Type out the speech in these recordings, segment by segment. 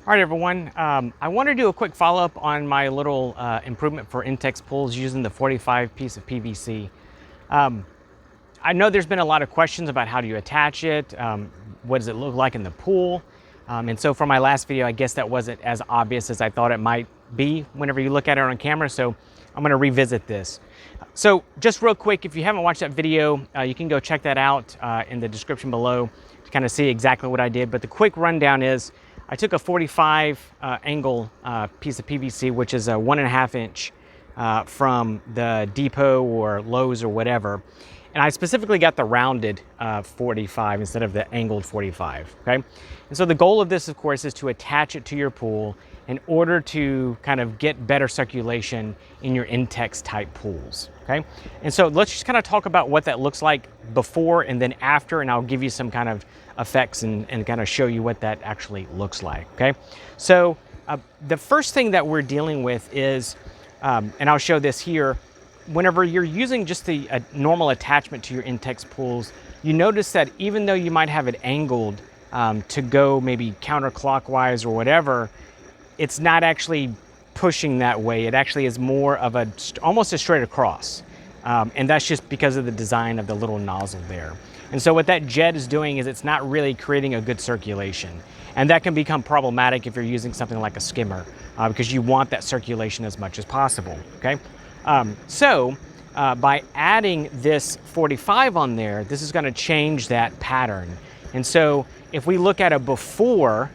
All right, everyone. I want to do a quick follow-up on my little improvement for Intex pools using the 45 piece of PVC. I know there's been a lot of questions about how do you attach it, what does it look like in the pool, and so for my last video, I guess that wasn't as obvious as I thought it might be whenever you look at it on camera, so I'm going to revisit this. So just real quick, if you haven't watched that video, you can go check that out in the description below to kind of see exactly what I did, but the quick rundown is I took a 45 angle piece of PVC, which is a 1.5 inch from the Depot or Lowe's or whatever. And I specifically got the rounded 45 instead of the angled 45, okay? And so the goal of this, of course, is to attach it to your pool in order to kind of get better circulation in your Intex type pools, okay? And so let's just kind of talk about what that looks like before and then after, and I'll give you some kind of effects and kind of show you what that actually looks like, okay? So the first thing that we're dealing with is, and I'll show this here, whenever you're using just the normal attachment to your Intex pools, you notice that even though you might have it angled to go maybe counterclockwise or whatever, it's not actually pushing that way. It actually is more of almost a straight across. And that's just because of the design of the little nozzle there. And so what that jet is doing is it's not really creating a good circulation. And that can become problematic if you're using something like a skimmer because you want that circulation as much as possible, okay? By adding this 45 on there, this is gonna change that pattern. And so if we look at a before,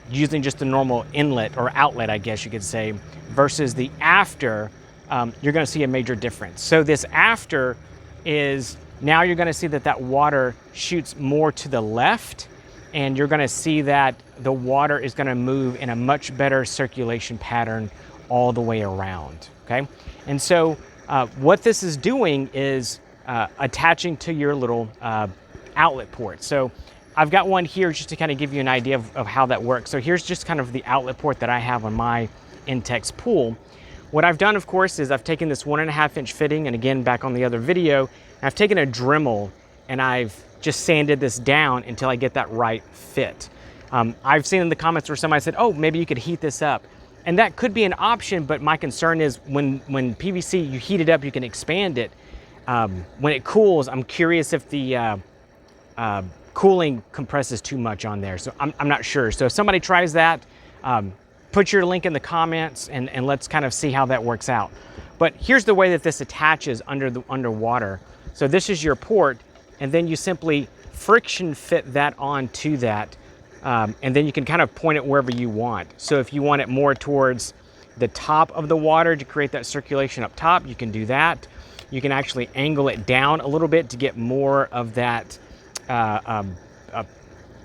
using just the normal inlet or outlet, I guess you could say, versus the after, you're gonna see a major difference. So this after is, now you're gonna see that that water shoots more to the left, and you're gonna see that the water is gonna move in a much better circulation pattern all the way around, okay? And so what this is doing is attaching to your little outlet port. So I've got one here just to kind of give you an idea of how that works. So here's just kind of the outlet port that I have on my Intex pool. What I've done, of course, is I've taken this 1.5 inch fitting, and again, back on the other video, and I've taken a Dremel and I've just sanded this down until I get that right fit. I've seen in the comments where somebody said, oh, maybe you could heat this up. And that could be an option, but my concern is when PVC, you heat it up, you can expand it. When it cools, I'm curious if the cooling compresses too much on there. So I'm not sure. So if somebody tries that, put your link in the comments and let's kind of see how that works out. But here's the way that this attaches underwater. So this is your port, and then you simply friction fit that onto that. And then you can kind of point it wherever you want. So if you want it more towards the top of the water to create that circulation up top, you can do that. You can actually angle it down a little bit to get more of that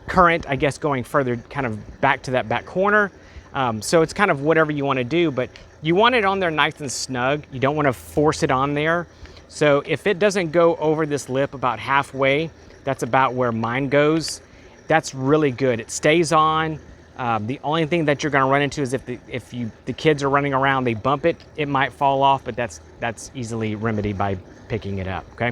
current, I guess, going further kind of back to that back corner. So it's kind of whatever you want to do, but you want it on there nice and snug. You don't want to force it on there. So if it doesn't go over this lip about halfway, that's about where mine goes. That's really good. It stays on. The only thing that you're going to run into is if the kids are running around, they bump it, it might fall off, but that's easily remedied by picking it up, okay?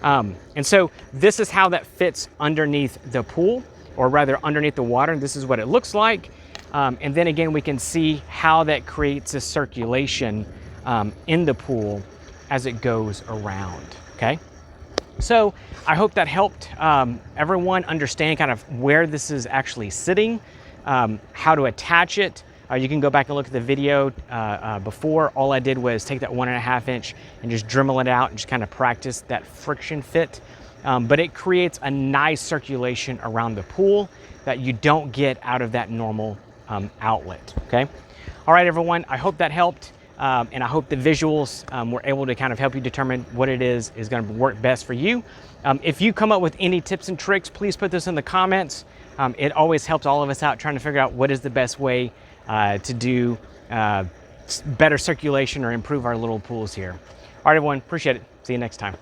And so this is how that fits underneath the pool, or rather underneath the water. This is what it looks like. And then again, we can see how that creates a circulation in the pool as it goes around, okay? So I hope that helped everyone understand kind of where this is actually sitting, how to attach it. You can go back and look at the video before. All I did was take that 1.5 inch and just Dremel it out and just kind of practice that friction fit. But it creates a nice circulation around the pool that you don't get out of that normal outlet, okay? All right, everyone, I hope that helped. And I hope the visuals were able to kind of help you determine what it is going to work best for you. If you come up with any tips and tricks, please put this in the comments. It always helps all of us out trying to figure out what is the best way to do better circulation or improve our little pools here. All right, everyone, appreciate it. See you next time.